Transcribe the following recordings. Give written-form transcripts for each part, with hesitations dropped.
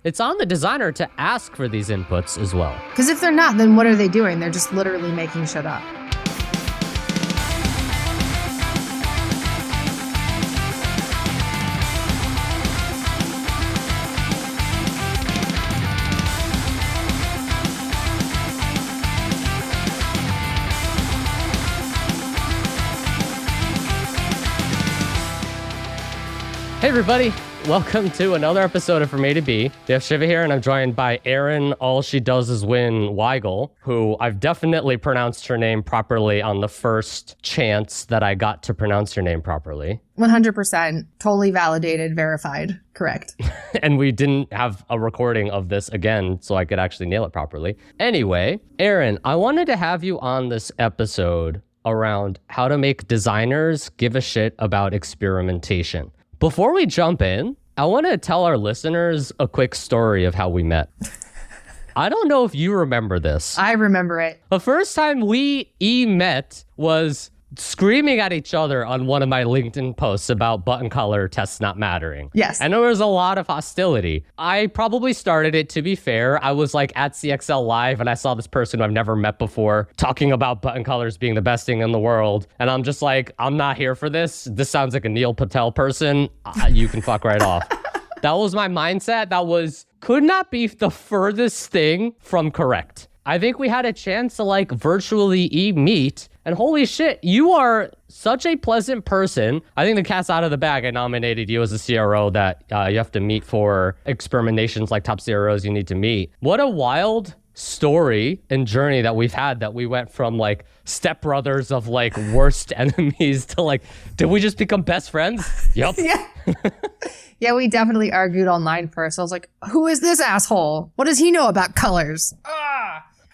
it's on the designer to ask for these inputs as well. Because if they're not, then what are they doing? They're just literally making shit up. Hey everybody, welcome to another episode of From A to B. We have Shiva here and I'm joined by Erin, all she does is win Weigel, who I've definitely pronounced her name properly on the first chance that I got to pronounce your name properly. 100%, totally validated, verified, correct. And we didn't have a recording of this again so I could actually nail it properly. Anyway, Erin, I wanted to have you on this episode around how to make designers give a shit about experimentation. Before we jump in, I want to tell our listeners a quick story of how we met. I don't know if you remember this. I remember it. The first time we met was screaming at each other on one of my LinkedIn posts about button color tests not mattering. Yes. And there was a lot of hostility. I probably started it, to be fair. I was like at CXL Live and I saw this person who I've never met before talking about button colors being the best thing in the world. And I'm just like, I'm not here for this. This sounds like a Neil Patel person. You can fuck right off. That was my mindset. Could not be the furthest thing from correct. I think we had a chance to virtually meet, and holy shit, you are such a pleasant person. I think the cat's out of the bag. I nominated you as a CRO that you have to meet for experimentations like top CROs you need to meet. What a wild story and journey that we've had, that we went from stepbrothers of worst enemies to did we just become best friends? Yep. Yeah. Yeah, we definitely argued online first. I was like, who is this asshole? What does he know about colors?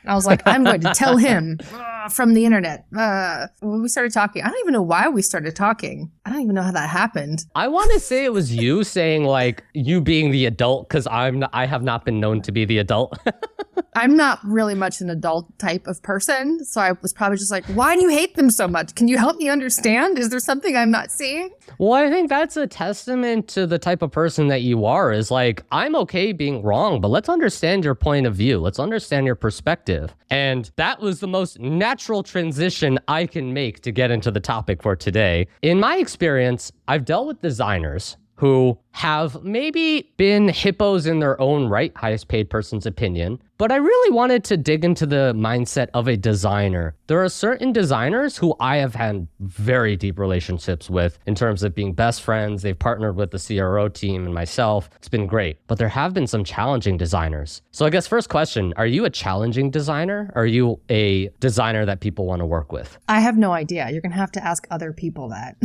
And I was like, I'm going to tell him from the internet. When we started talking, I don't even know why we started talking. I don't even know how that happened. I want to say it was you saying you being the adult, because I have not been known to be the adult. I'm not really much an adult type of person. So I was probably just like, why do you hate them so much? Can you help me understand? Is there something I'm not seeing? Well, I think that's a testament to the type of person that you are, is I'm okay being wrong, but let's understand your point of view. Let's understand your perspective. And that was the most natural transition I can make to get into the topic for today. In my experience, I've dealt with designers who have maybe been hippos in their own right, highest paid person's opinion. But I really wanted to dig into the mindset of a designer. There are certain designers who I have had very deep relationships with in terms of being best friends. They've partnered with the CRO team and myself. It's been great. But there have been some challenging designers. So I guess first question, are you a challenging designer? Are you a designer that people want to work with? I have no idea. You're going to have to ask other people that.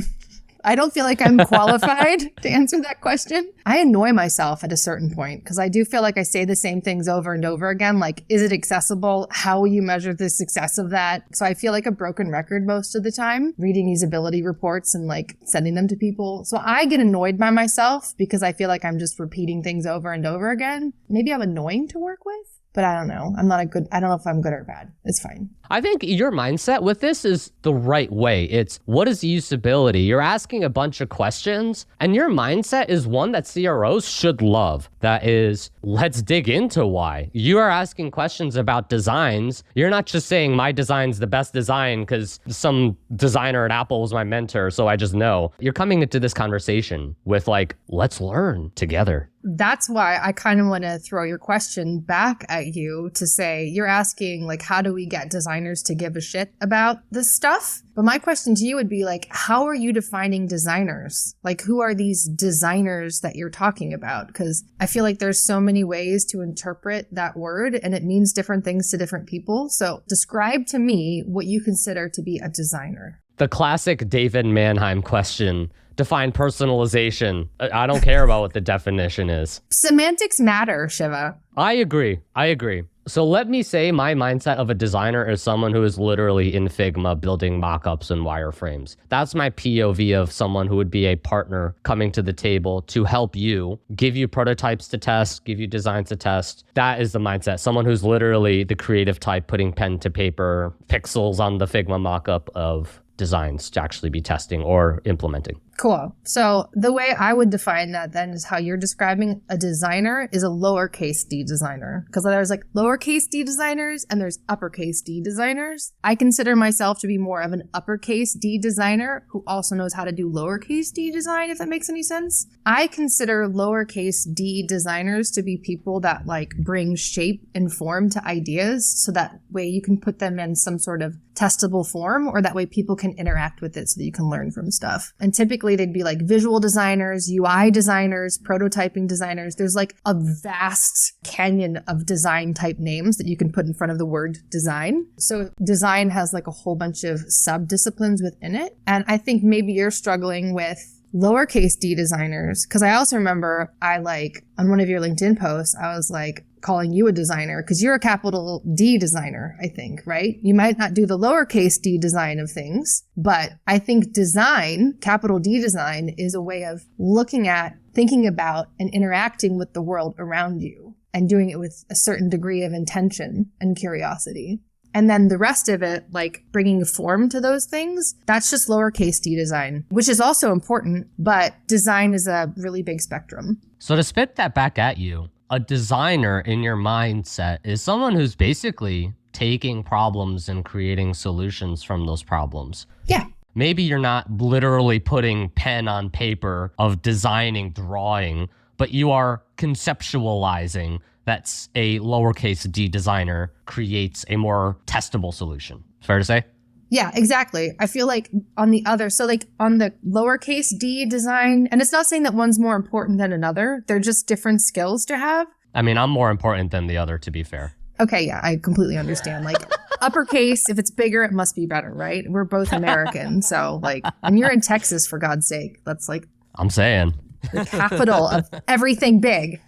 I don't feel like I'm qualified to answer that question. I annoy myself at a certain point because I do feel like I say the same things over and over again. Is it accessible? How will you measure the success of that? So I feel like a broken record most of the time, reading usability reports and sending them to people. So I get annoyed by myself because I feel like I'm just repeating things over and over again. Maybe I'm annoying to work with. But I don't know. I don't know if I'm good or bad. It's fine. I think your mindset with this is the right way. It's what is usability? You're asking a bunch of questions, and your mindset is one that CROs should love. That is, let's dig into why. You are asking questions about designs. You're not just saying my design's the best design because some designer at Apple was my mentor, so I just know. You're coming into this conversation with let's learn together. That's why I kind of want to throw your question back at you to say, you're asking, how do we get designers to give a shit about this stuff? But my question to you would be, how are you defining designers? Who are these designers that you're talking about? Because I feel like there's so many ways to interpret that word, and it means different things to different people. So describe to me what you consider to be a designer. The classic David Mannheim question. Define personalization. I don't care about what the definition is. Semantics matter, Shiva. I agree. So let me say my mindset of a designer is someone who is literally in Figma building mockups and wireframes. That's my POV of someone who would be a partner coming to the table to help you, give you prototypes to test, give you designs to test. That is the mindset. Someone who's literally the creative type, putting pen to paper, pixels on the Figma mockup of designs to actually be testing or implementing. Cool. So the way I would define that then is how you're describing a designer is a lowercase d designer. Because there's like lowercase d designers and there's uppercase d designers. I consider myself to be more of an uppercase d designer who also knows how to do lowercase d design, if that makes any sense. I consider lowercase d designers to be people that like bring shape and form to ideas so that way you can put them in some sort of testable form, or that way people can interact with it so that you can learn from stuff. And typically they'd be like visual designers, UI designers, prototyping designers. There's like a vast canyon of design type names that you can put in front of the word design. So design has like a whole bunch of sub-disciplines within it. And I think maybe you're struggling with lowercase d designers, because I also remember I like on one of your LinkedIn posts, I was like calling you a designer because you're a capital D designer, I think, right? You might not do the lowercase d design of things, but I think design, capital D design, is a way of looking at, thinking about, and interacting with the world around you and doing it with a certain degree of intention and curiosity. And then the rest of it, like bringing form to those things, that's just lowercase d design, which is also important, but design is a really big spectrum. So to spit that back at you, a designer in your mindset is someone who's basically taking problems and creating solutions from those problems. Yeah. Maybe you're not literally putting pen on paper of designing, drawing, but you are conceptualizing. That's a lowercase d designer creates a more testable solution. Fair to say? Yeah, exactly. I feel like on the other, so like on the lowercase d design, and it's not saying that one's more important than another. They're just different skills to have. I mean, I'm more important than the other, to be fair. Okay, yeah, I completely understand. Like uppercase, if it's bigger, it must be better, right? We're both American. So like, and you're in Texas, for God's sake. That's like, I'm saying, the capital of everything big.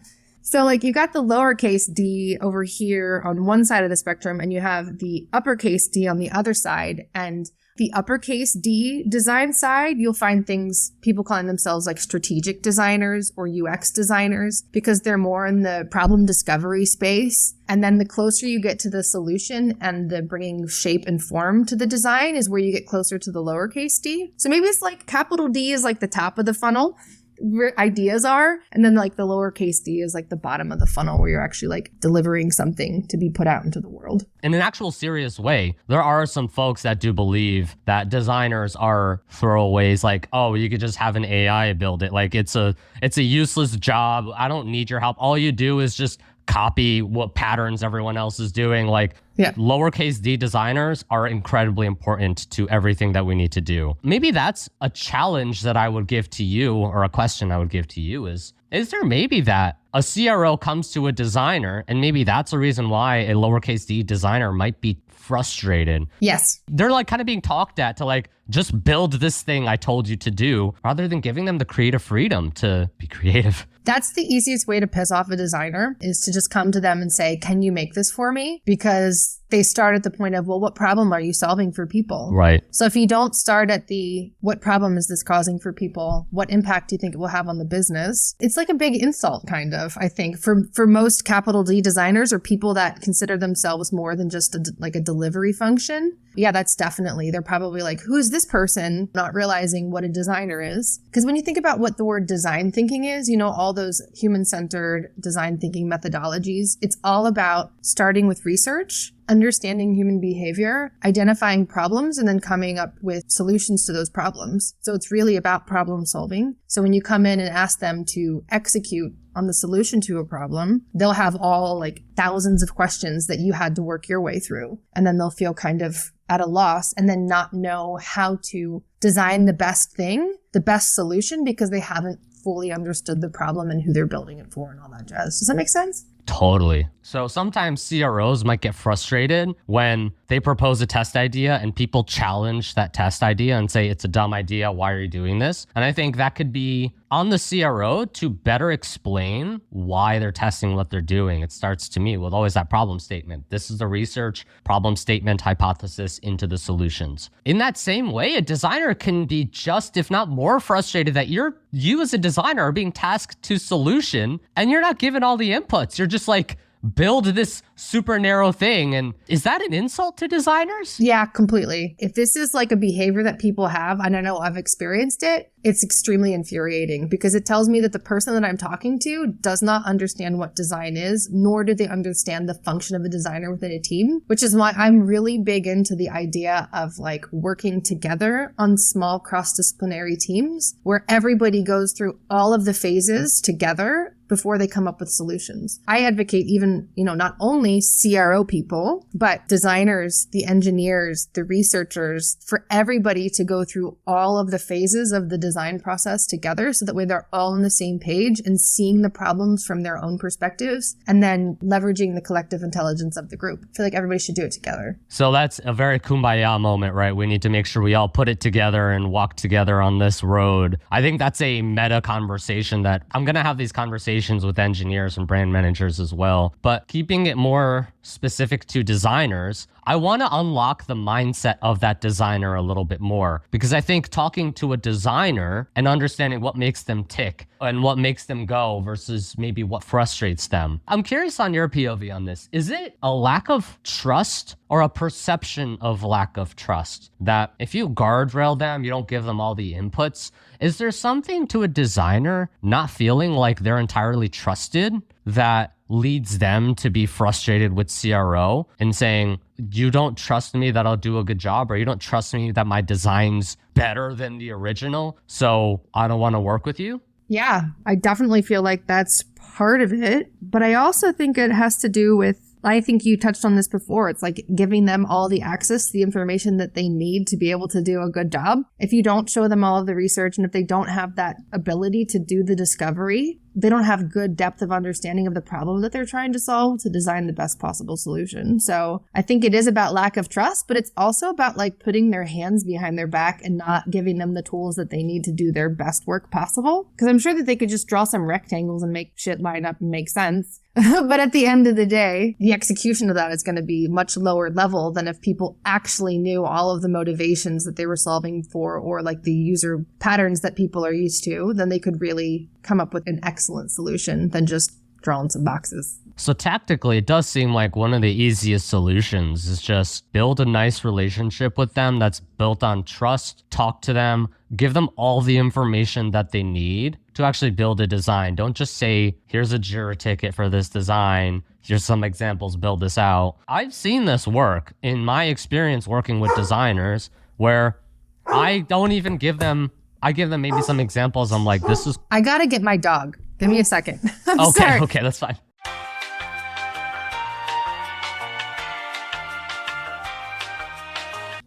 So like you got the lowercase d over here on one side of the spectrum, and you have the uppercase d on the other side. And the uppercase D design side, you'll find things, people calling themselves like strategic designers or UX designers, because they're more in the problem discovery space. And then the closer you get to the solution and the bringing shape and form to the design is where you get closer to the lowercase d. So maybe it's like capital D is like the top of the funnel where ideas are, and then like the lowercase d is like the bottom of the funnel where you're actually like delivering something to be put out into the world. In an actual serious way, there are some folks that do believe that designers are throwaways, like, oh, you could just have an AI build it. Like it's a useless job. I don't need your help. All you do is just copy what patterns everyone else is doing. Like, yeah. Lowercase d designers are incredibly important to everything that we need to do. Maybe that's a challenge that I would give to you, or a question I would give to you is there maybe that a CRO comes to a designer, and maybe that's a reason why a lowercase d designer might be frustrated? Yes. They're like kind of being talked at to like, just build this thing I told you to do, rather than giving them the creative freedom to be creative. That's the easiest way to piss off a designer, is to just come to them and say, can you make this for me? Because they start at the point of, well, what problem are you solving for people? Right. So if you don't start at the, what problem is this causing for people? What impact do you think it will have on the business? It's like a big insult, kind of, I think, for most capital D designers, or people that consider themselves more than just like a delivery function. Yeah, that's definitely, they're probably like, who is this person? Not realizing what a designer is. Because when you think about what the word design thinking is, you know, all those human-centered design thinking methodologies, it's all about starting with research, understanding human behavior, identifying problems, and then coming up with solutions to those problems. So it's really about problem solving. So when you come in and ask them to execute on the solution to a problem, they'll have all like thousands of questions that you had to work your way through. And then they'll feel kind of at a loss, and then not know how to design the best thing, the best solution, because they haven't fully understood the problem and who they're building it for and all that jazz. Does that make sense? Totally. So sometimes CROs might get frustrated when they propose a test idea and people challenge that test idea and say, it's a dumb idea. Why are you doing this? And I think that could be on the CRO to better explain why they're testing what they're doing. It starts to me with always that problem statement. This is the research, problem statement, hypothesis into the solutions. In that same way, a designer can be just, if not more frustrated that you as a designer are being tasked to solution and you're not given all the inputs. You're just like build this super narrow thing. And is that an insult to designers? Yeah, completely. If this is like a behavior that people have, and I know I've experienced it, it's extremely infuriating because it tells me that the person that I'm talking to does not understand what design is, nor do they understand the function of a designer within a team, which is why I'm really big into the idea of like working together on small cross-disciplinary teams where everybody goes through all of the phases together before they come up with solutions. I advocate even, not only CRO people, but designers, the engineers, the researchers, for everybody to go through all of the phases of the design process together so that way they're all on the same page and seeing the problems from their own perspectives and then leveraging the collective intelligence of the group. I feel like everybody should do it together. So that's a very kumbaya moment, right? We need to make sure we all put it together and walk together on this road. I think that's a meta conversation that I'm going to have these conversations with engineers and brand managers as well. But keeping it more specific to designers, I want to unlock the mindset of that designer a little bit more, because I think talking to a designer and understanding what makes them tick and what makes them go versus maybe what frustrates them. I'm curious on your POV on this. Is it a lack of trust or a perception of lack of trust that if you guardrail them, you don't give them all the inputs? Is there something to a designer not feeling like they're entirely trusted that leads them to be frustrated with CRO and saying, you don't trust me that I'll do a good job, or you don't trust me that my design's better than the original, so I don't want to work with you? Yeah, I definitely feel like that's part of it. But I also think it has to do with, I think you touched on this before. It's like giving them all the access to the information that they need to be able to do a good job. If you don't show them all of the research and if they don't have that ability to do the discovery, they don't have good depth of understanding of the problem that they're trying to solve to design the best possible solution. So I think it is about lack of trust, but it's also about like putting their hands behind their back and not giving them the tools that they need to do their best work possible. Because I'm sure that they could just draw some rectangles and make shit line up and make sense. But at the end of the day, the execution of that is going to be much lower level than if people actually knew all of the motivations that they were solving for, or like the user patterns that people are used to. Then they could really come up with an excellent solution than just drawing some boxes. So tactically, it does seem like one of the easiest solutions is just build a nice relationship with them that's built on trust, talk to them, give them all the information that they need to actually build a design. Don't just say, here's a Jira ticket for this design. Here's some examples, build this out. I've seen this work in my experience working with designers where I don't even give them, I give them maybe some examples. I'm like, this is... I gotta get my dog. Give me a second. I'm sorry. Okay, that's fine.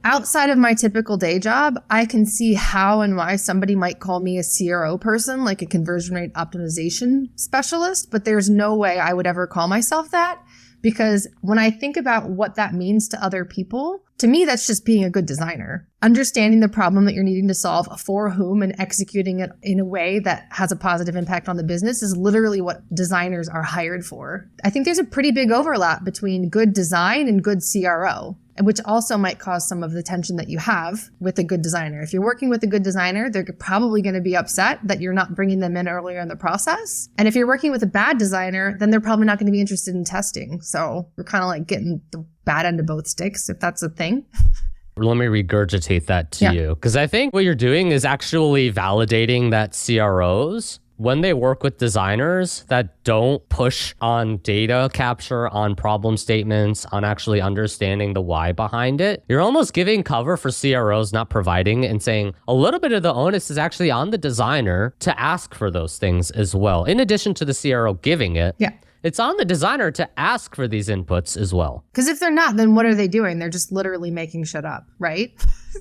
Outside of my typical day job, I can see how and why somebody might call me a CRO person, like a conversion rate optimization specialist, but there's no way I would ever call myself that, because when I think about what that means to other people, to me, that's just being a good designer. Understanding the problem that you're needing to solve for whom and executing it in a way that has a positive impact on the business is literally what designers are hired for. I think there's a pretty big overlap between good design and good CRO, which also might cause some of the tension that you have with a good designer. If you're working with a good designer, they're probably going to be upset that you're not bringing them in earlier in the process. And if you're working with a bad designer, then they're probably not going to be interested in testing. So we're kind of like getting the bad end of both sticks, if that's a thing. Let me regurgitate that to you, because I think what you're doing is actually validating that CROs, when they work with designers that don't push on data capture, on problem statements, on actually understanding the why behind it, you're almost giving cover for CROs not providing and saying a little bit of the onus is actually on the designer to ask for those things as well. In addition to the CRO giving it, it's on the designer to ask for these inputs as well. Because if they're not, then what are they doing? They're just literally making shit up, right?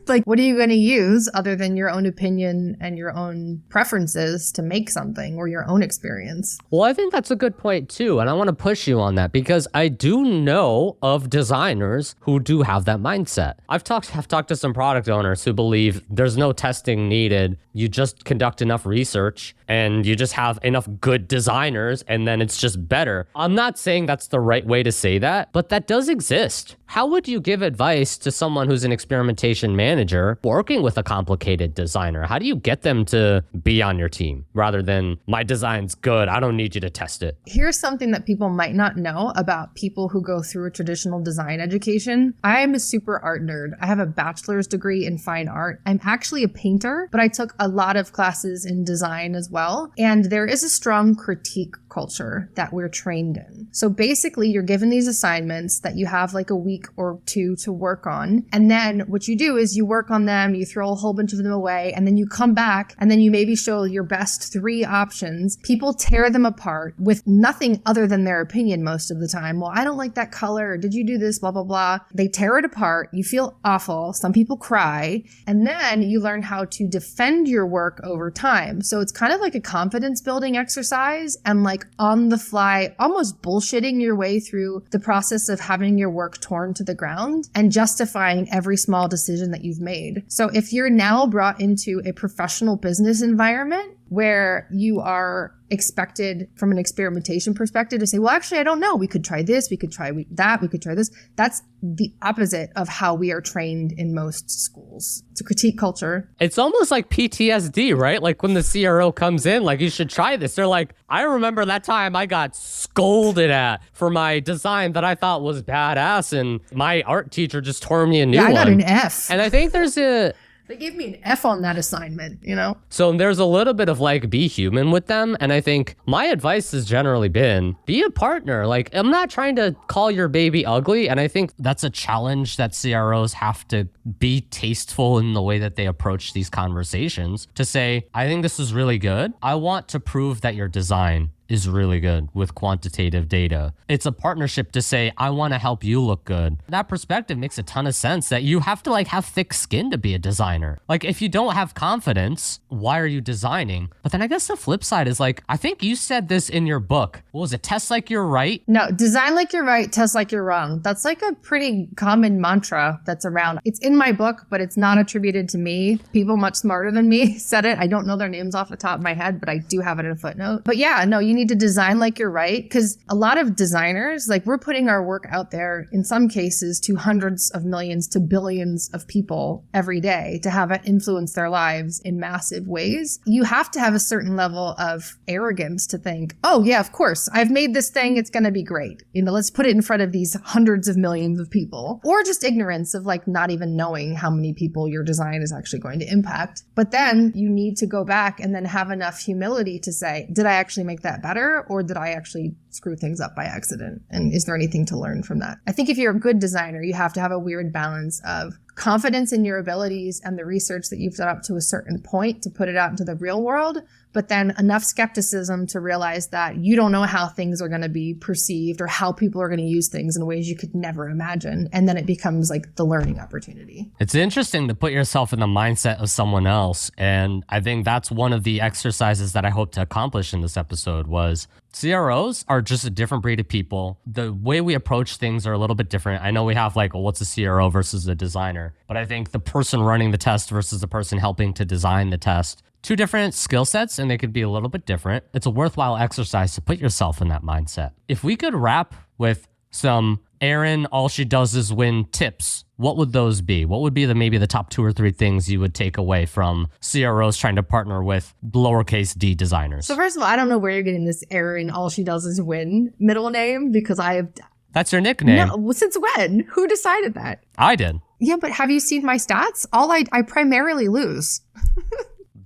Like, what are you going to use other than your own opinion and your own preferences to make something, or your own experience? Well, I think that's a good point too. And I want to push you on that because I do know of designers who do have that mindset. I've talked to some product owners who believe there's no testing needed. You just conduct enough research and you just have enough good designers and then it's just better. I'm not saying that's the right way to say that, but that does exist. How would you give advice to someone who's an experimentation manager working with a complicated designer? How do you get them to be on your team rather than my design's good, I don't need you to test it? Here's something that people might not know about people who go through a traditional design education. I am a super art nerd. I have a bachelor's degree in fine art. I'm actually a painter, but I took a lot of classes in design as well. And there is a strong critique culture that we're trained in. So basically, you're given these assignments that you have like a week or two to work on. And then what you do is you work on them, you throw a whole bunch of them away, and then you come back and then you maybe show your best 3 options. People tear them apart with nothing other than their opinion most of the time. Well, I don't like that color. Did you do this? Blah, blah, blah. They tear it apart. You feel awful. Some people cry. And then you learn how to defend your work over time. So it's kind of like a confidence building exercise and like on the fly, almost bullshitting your way through the process of having your work torn to the ground and justifying every small decision that you've made. So if you're now brought into a professional business environment where you are expected from an experimentation perspective to say, well, actually, I don't know. We could try this. We could try that. We could try this. That's the opposite of how we are trained in most schools. It's a critique culture. It's almost like PTSD, right? Like when the CRO comes in, like, you should try this. They're like, I remember that time I got scolded at for my design that I thought was badass, and my art teacher just tore me a new one. I got an F. And I think They gave me an F on that assignment, you know? So there's a little bit of like, be human with them. And I think my advice has generally been, be a partner. Like, I'm not trying to call your baby ugly. And I think that's a challenge that CROs have to be tasteful in the way that they approach these conversations to say, I think this is really good. I want to prove that your design is really good with quantitative data. It's a partnership to say, I want to help you look good. That perspective makes a ton of sense, that you have to like have thick skin to be a designer. Like, if you don't have confidence, why are you designing? But then I guess the flip side is like, I think you said this in your book. What was it? Test like you're right? No, design like you're right, test like you're wrong. That's like a pretty common mantra that's around. It's in my book, but it's not attributed to me. People much smarter than me said it. I don't know their names off the top of my head, but I do have it in a footnote. But yeah, no, you need to design like you're right, because a lot of designers, like, we're putting our work out there in some cases to hundreds of millions to billions of people every day to have it influence their lives in massive ways. You have to have a certain level of arrogance to think, oh yeah, of course, I've made this thing, it's going to be great. You know, let's put it in front of these hundreds of millions of people. Or just ignorance of like not even knowing how many people your design is actually going to impact. But then you need to go back and then have enough humility to say, did I actually make that better? Or did I actually screw things up by accident? And is there anything to learn from that? I think if you're a good designer, you have to have a weird balance of confidence in your abilities and the research that you've done up to a certain point to put it out into the real world, but then enough skepticism to realize that you don't know how things are going to be perceived or how people are going to use things in ways you could never imagine. And then it becomes like the learning opportunity. It's interesting to put yourself in the mindset of someone else. And I think that's one of the exercises that I hope to accomplish in this episode was CROs are just a different breed of people. The way we approach things are a little bit different. I know we have like, well, what's a CRO versus a designer? But I think the person running the test versus the person helping to design the test, two different skill sets, and they could be a little bit different. It's a worthwhile exercise to put yourself in that mindset. If we could wrap with some Erin, all she does is win tips, what would those be? What would be maybe the top 2 or 3 things you would take away from CROs trying to partner with lowercase d designers? So first of all, I don't know where you're getting this Erin, all she does is win middle name, because I have... That's your nickname. No, since when? Who decided that? I did. Yeah, but have you seen my stats? I primarily lose.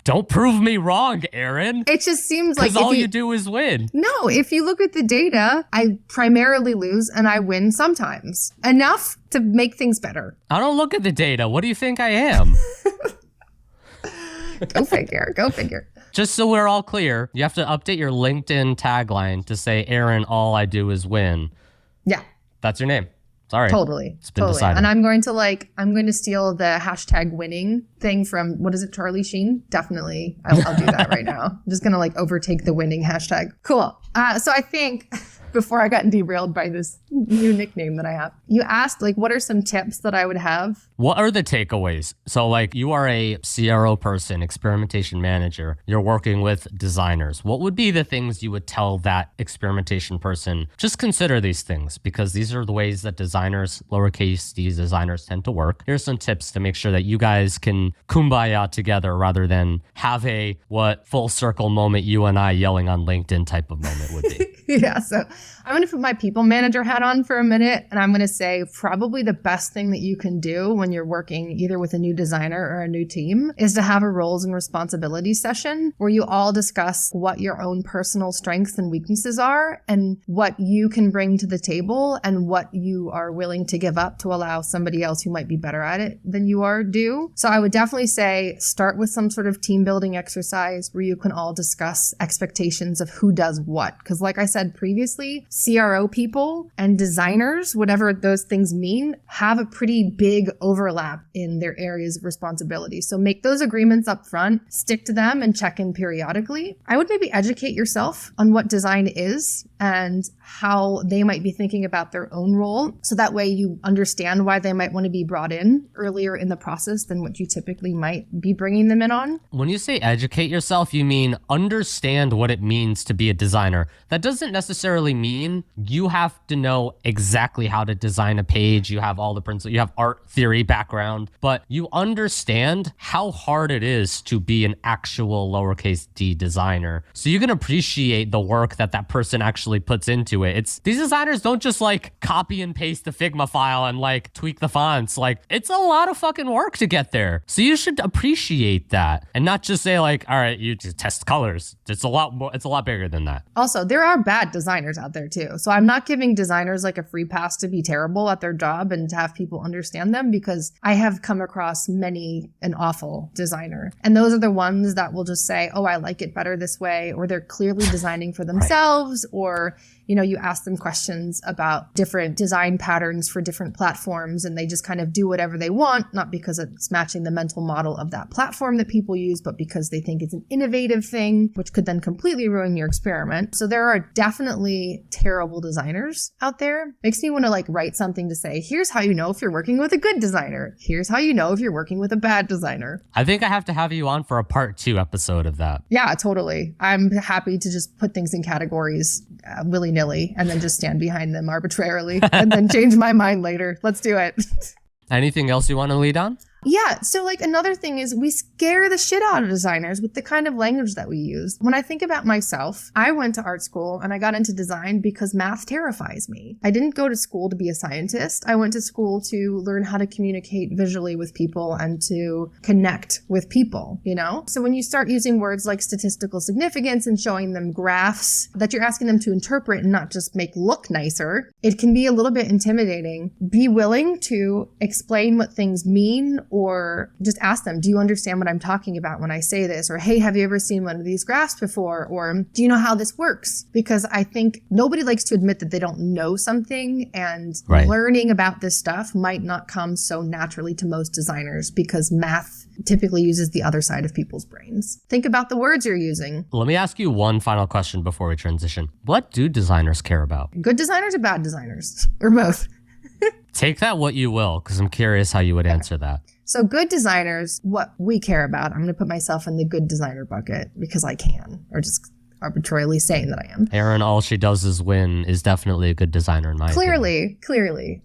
Don't prove me wrong, Erin. It just seems like all you do is win. No, if you look at the data, I primarily lose and I win sometimes. Enough to make things better. I don't look at the data. What do you think I am? Go figure. Go figure. Just so we're all clear, you have to update your LinkedIn tagline to say, Erin, all I do is win. Yeah. That's your name. Sorry. Totally. It's been decided. And I'm going to steal the hashtag winning thing from, what is it, Charlie Sheen? Definitely. I'll do that right now. I'm just going to like overtake the winning hashtag. Cool. So I think before I got derailed by this new nickname that I have. You asked, like, what are some tips that I would have? What are the takeaways? So like you are a CRO person, experimentation manager, you're working with designers. What would be the things you would tell that experimentation person? Just consider these things because these are the ways that designers, lowercase d designers tend to work. Here's some tips to make sure that you guys can kumbaya together rather than have a what full circle moment you and I yelling on LinkedIn type of moment would be. Yeah, so I'm going to put my people manager hat on for a minute, and I'm going to say probably the best thing that you can do when you're working either with a new designer or a new team is to have a roles and responsibilities session where you all discuss what your own personal strengths and weaknesses are and what you can bring to the table and what you are willing to give up to allow somebody else who might be better at it than you are do. So I would definitely say start with some sort of team building exercise where you can all discuss expectations of who does what. Because like I said previously, CRO people and designers, whatever those things mean, have a pretty big overlap in their areas of responsibility. So make those agreements up front, stick to them, and check in periodically. I would maybe educate yourself on what design is and how they might be thinking about their own role. So that way you understand why they might want to be brought in earlier in the process than what you typically might be bringing them in on. When you say educate yourself, you mean understand what it means to be a designer. That doesn't necessarily mean you have to know exactly how to design a page. You have all the principles, you have art theory background, but you understand how hard it is to be an actual lowercase d designer. So you can appreciate the work that that person actually puts into it. These designers don't just like copy and paste the Figma file and like tweak the fonts. Like it's a lot of fucking work to get there. So you should appreciate that and not just say like, all right, you just test colors. It's a lot more, it's a lot bigger than that. Also, there are bad designers out there too. So I'm not giving designers like a free pass to be terrible at their job and to have people understand them because I have come across many an awful designer. And those are the ones that will just say, oh, I like it better this way, or they're clearly designing for themselves, or you ask them questions about different design patterns for different platforms and they just kind of do whatever they want, not because it's matching the mental model of that platform that people use, but because they think it's an innovative thing, which could then completely ruin your experiment. So there are definitely terrible designers out there. Makes me want to like write something to say, here's how you know if you're working with a good designer. Here's how you know if you're working with a bad designer. I think I have to have you on for a part 2 episode of that. Yeah, totally. I'm happy to just put things in categories willy-nilly and then just stand behind them arbitrarily and then change my mind later. Let's do it. Anything else you want to lead on? Yeah. So like another thing is we scare the shit out of designers with the kind of language that we use. When I think about myself, I went to art school and I got into design because math terrifies me. I didn't go to school to be a scientist. I went to school to learn how to communicate visually with people and to connect with people, So when you start using words like statistical significance and showing them graphs that you're asking them to interpret and not just make look nicer, it can be a little bit intimidating. Be willing to explain what things mean, or just ask them, do you understand what I'm talking about when I say this? Or, hey, have you ever seen one of these graphs before? Or do you know how this works? Because I think nobody likes to admit that they don't know something, and learning about this stuff might not come so naturally to most designers because math typically uses the other side of people's brains. Think about the words you're using. Let me ask you one final question before we transition. What do designers care about? Good designers or bad designers? Or both? Take that what you will, because I'm curious how you would answer that. So good designers, what we care about, I'm going to put myself in the good designer bucket because I can, or just arbitrarily saying that I am. Erin, all she does is win, is definitely a good designer in my opinion. Clearly.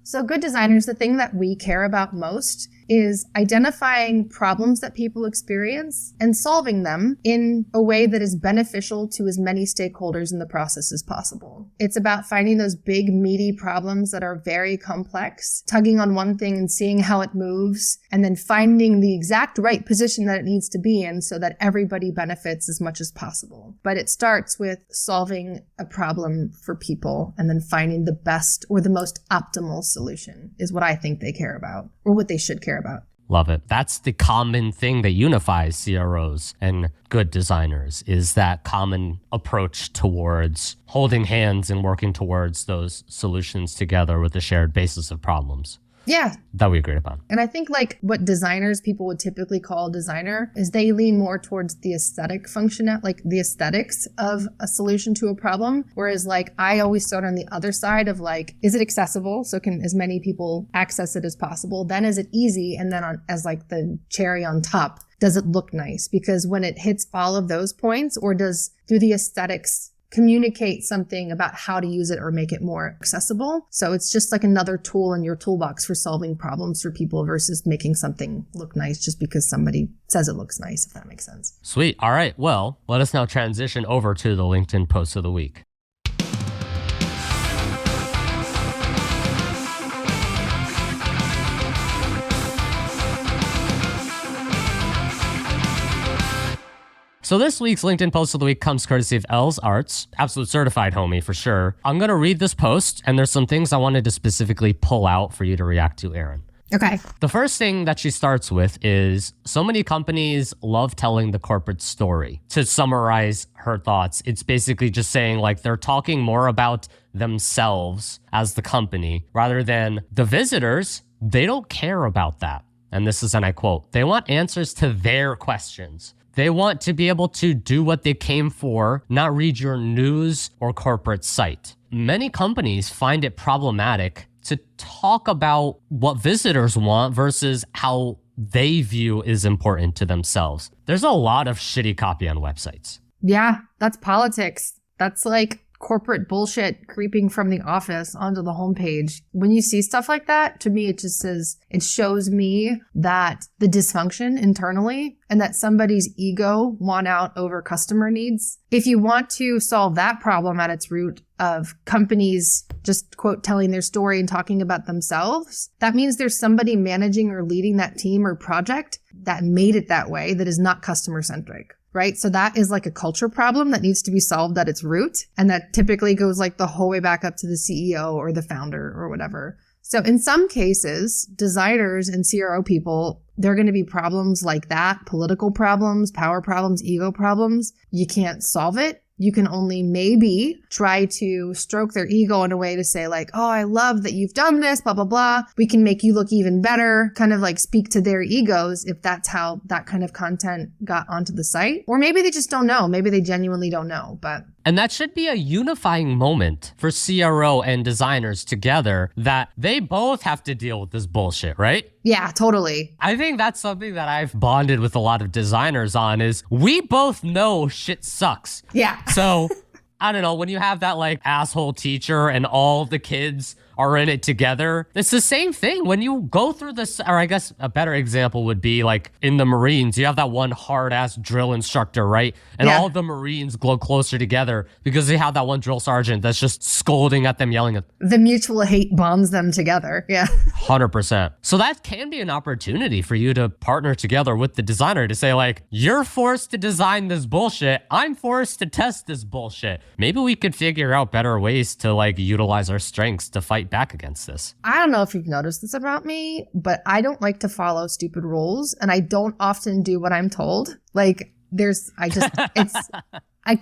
So good designers, the thing that we care about most is identifying problems that people experience and solving them in a way that is beneficial to as many stakeholders in the process as possible. It's about finding those big, meaty problems that are very complex, tugging on one thing and seeing how it moves, and then finding the exact right position that it needs to be in so that everybody benefits as much as possible. But it starts with solving a problem for people and then finding the best or the most optimal solution is what I think they care about, or what they should care about. Love it. That's the common thing that unifies CROs and good designers, is that common approach towards holding hands and working towards those solutions together with a shared basis of problems. Yeah. That we agreed upon. And I think like what designers, people would typically call a designer, is they lean more towards the aesthetic function, like the aesthetics of a solution to a problem. Whereas like I always start on the other side of like, is it accessible? So can as many people access it as possible? Then is it easy? And then as like the cherry on top, does it look nice? Because when it hits all of those points, or do the aesthetics communicate something about how to use it or make it more accessible? So it's just like another tool in your toolbox for solving problems for people versus making something look nice just because somebody says it looks nice, if that makes sense. Sweet. All right. Well, let us now transition over to the LinkedIn post of the week. So this week's LinkedIn post of the week comes courtesy of Aerts, absolute certified homie for sure. I'm going to read this post, and there's some things I wanted to specifically pull out for you to react to, Erin. Okay. The first thing that she starts with is so many companies love telling the corporate story. To summarize her thoughts, it's basically just saying like they're talking more about themselves as the company rather than the visitors. They don't care about that. And this is, and I quote, they want answers to their questions. They want to be able to do what they came for, not read your news or corporate site. Many companies find it problematic to talk about what visitors want versus how they view is important to themselves. There's a lot of shitty copy on websites. Yeah, that's politics. That's like corporate bullshit creeping from the office onto the homepage. When you see stuff like that, to me, it shows me that the dysfunction internally and that somebody's ego won out over customer needs. If you want to solve that problem at its root of companies just quote telling their story and talking about themselves, that means there's somebody managing or leading that team or project that made it that way that is not customer centric. Right? So that is like a culture problem that needs to be solved at its root. And that typically goes like the whole way back up to the CEO or the founder or whatever. So in some cases, designers and CRO people, there are going to be problems like that, political problems, power problems, ego problems. You can't solve it. You can only maybe try to stroke their ego in a way to say like, oh, I love that you've done this, blah, blah, blah. We can make you look even better, kind of like speak to their egos if that's how that kind of content got onto the site. Or maybe they just don't know. Maybe they genuinely don't know, And that should be a unifying moment for CRO and designers together, that they both have to deal with this bullshit, right? Yeah, totally. I think that's something that I've bonded with a lot of designers on is we both know shit sucks. Yeah. So I don't know, when you have that like asshole teacher and all the kids are in it together, it's the same thing. When you go through this, or I guess a better example would be like in the Marines, you have that one hard ass drill instructor, right? And all the Marines glow closer together because they have that one drill sergeant that's just scolding at them, yelling at them. The mutual hate bonds them together. Yeah. 100%. So that can be an opportunity for you to partner together with the designer to say like, you're forced to design this bullshit. I'm forced to test this bullshit. Maybe we could figure out better ways to like utilize our strengths to fight back against this. I don't know if you've noticed this about me, but I don't like to follow stupid rules, and I don't often do what I'm told. Like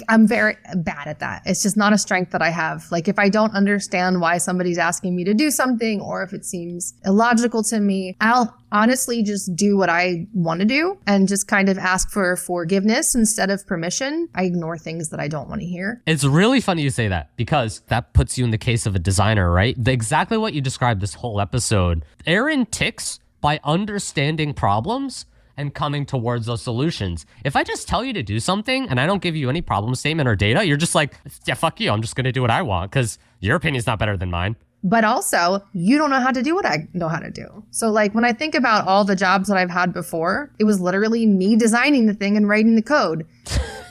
I'm very bad at that. It's just not a strength that I have. Like if I don't understand why somebody's asking me to do something, or if it seems illogical to me, I'll honestly just do what I want to do and just kind of ask for forgiveness instead of permission. I ignore things that I don't want to hear. It's really funny you say that because that puts you in the case of a designer, right? Exactly what you described this whole episode. Erin ticks by understanding problems and coming towards those solutions. If I just tell you to do something and I don't give you any problem statement or data, you're just like, yeah, fuck you. I'm just going to do what I want because your opinion's not better than mine. But also, you don't know how to do what I know how to do. So like when I think about all the jobs that I've had before, it was literally me designing the thing and writing the code.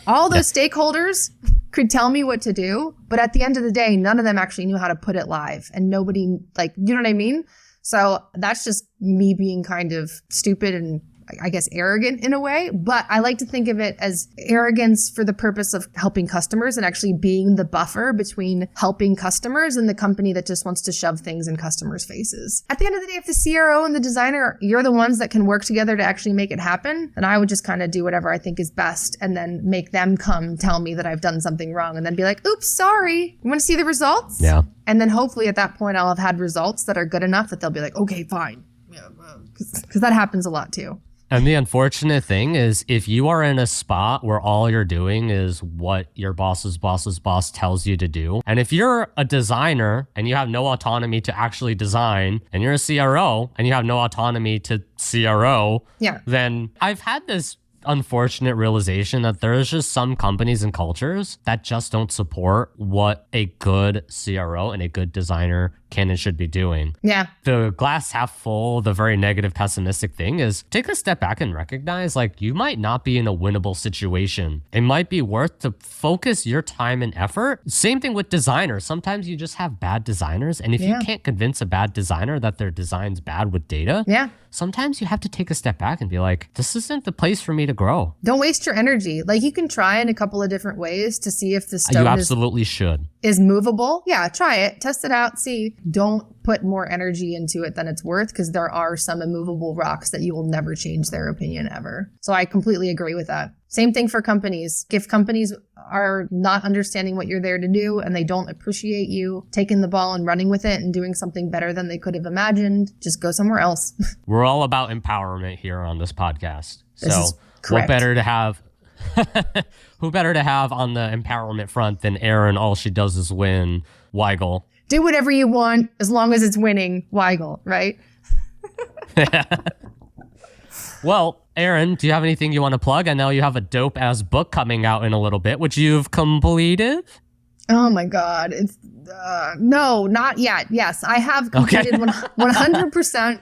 All those stakeholders could tell me what to do, but at the end of the day, none of them actually knew how to put it live. And nobody, like, you know what I mean? So that's just me being kind of stupid and I guess, arrogant in a way, but I like to think of it as arrogance for the purpose of helping customers and actually being the buffer between helping customers and the company that just wants to shove things in customers' faces. At the end of the day, if the CRO and the designer, you're the ones that can work together to actually make it happen, then I would just kind of do whatever I think is best and then make them come tell me that I've done something wrong and then be like, oops, sorry. You want to see the results? Yeah. And then hopefully at that point, I'll have had results that are good enough that they'll be like, okay, fine. Yeah, because that happens a lot too. And the unfortunate thing is if you are in a spot where all you're doing is what your boss's boss tells you to do, and if you're a designer and you have no autonomy to actually design, and you're a CRO and you have no autonomy to CRO, then I've had this unfortunate realization that there's just some companies and cultures that just don't support what a good CRO and a good designer can and should be doing. Yeah. The glass half full, the very negative, pessimistic thing is take a step back and recognize like you might not be in a winnable situation. It might be worth to focus your time and effort. Same thing with designers. Sometimes you just have bad designers. And if you can't convince a bad designer that their design's bad with data, sometimes you have to take a step back and be like, this isn't the place for me to grow. Don't waste your energy. Like you can try in a couple of different ways to see if the stone you absolutely should. Is movable. Yeah, try it, test it out, see. Don't put more energy into it than it's worth because there are some immovable rocks that you will never change their opinion ever. So I completely agree with that. Same thing for companies. If companies are not understanding what you're there to do and they don't appreciate you taking the ball and running with it and doing something better than they could have imagined, just go somewhere else. We're all about empowerment here on this podcast. This is correct. Who better to have on the empowerment front than Erin? All she does is win. Weigel. Do whatever you want as long as it's winning. Weigel, right? Well, Erin, do you have anything you want to plug? I know you have a dope ass book coming out in a little bit, which you've completed. Oh my God. It's no, not yet. Yes, I have completed 100%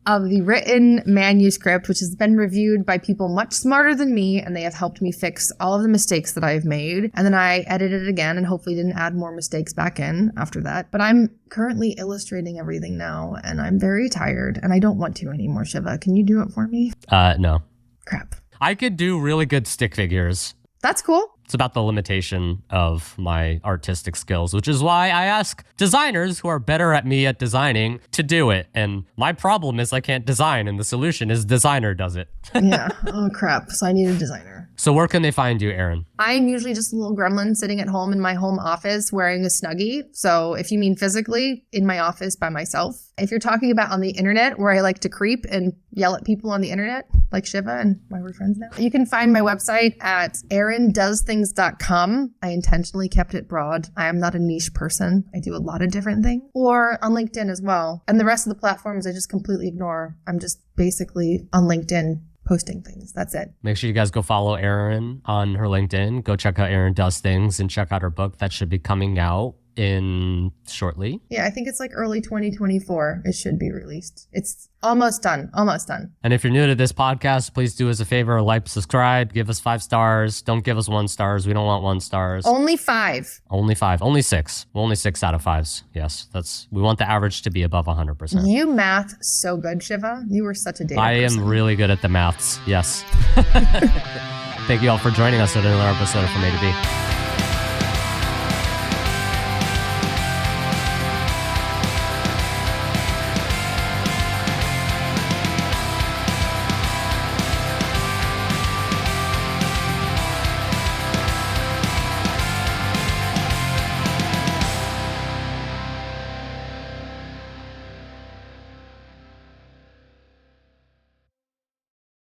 of the written manuscript, which has been reviewed by people much smarter than me, and they have helped me fix all of the mistakes that I've made. And then I edited it again and hopefully didn't add more mistakes back in after that. But I'm currently illustrating everything now, and I'm very tired, and I don't want to anymore. Shiva, can you do it for me? No. Crap. I could do really good stick figures. That's cool. It's about the limitation of my artistic skills, which is why I ask designers who are better at me at designing to do it. And my problem is I can't design, and the solution is designer does it. Yeah. Oh, crap. So I need a designer. So where can they find you, Erin? I'm usually just a little gremlin sitting at home in my home office wearing a Snuggie. So if you mean physically, in my office by myself. If you're talking about on the internet where I like to creep and yell at people on the internet, like Shiva and why we're friends now, you can find my website at erindoesthings.com. I intentionally kept it broad. I am not a niche person. I do a lot of different things. Or on LinkedIn as well. And the rest of the platforms I just completely ignore. I'm just basically on LinkedIn posting things. That's it. Make sure you guys go follow Erin on her LinkedIn. Go check out Erin Does Things and check out her book that should be coming out in shortly. Yeah, I think it's like early 2024. It should be released. It's almost done. Almost done. And if you're new to this podcast, please do us a favor, like, subscribe, give us 5 stars. Don't give us 1 stars. We don't want 1 stars. Only 5. Only 5. Only 6. Only 6 out of 5s. Yes, we want the average to be above 100%. You math so good, Shiva. You were such a data person. am really good at the maths. Yes. Thank you all for joining us at another episode of From A to B.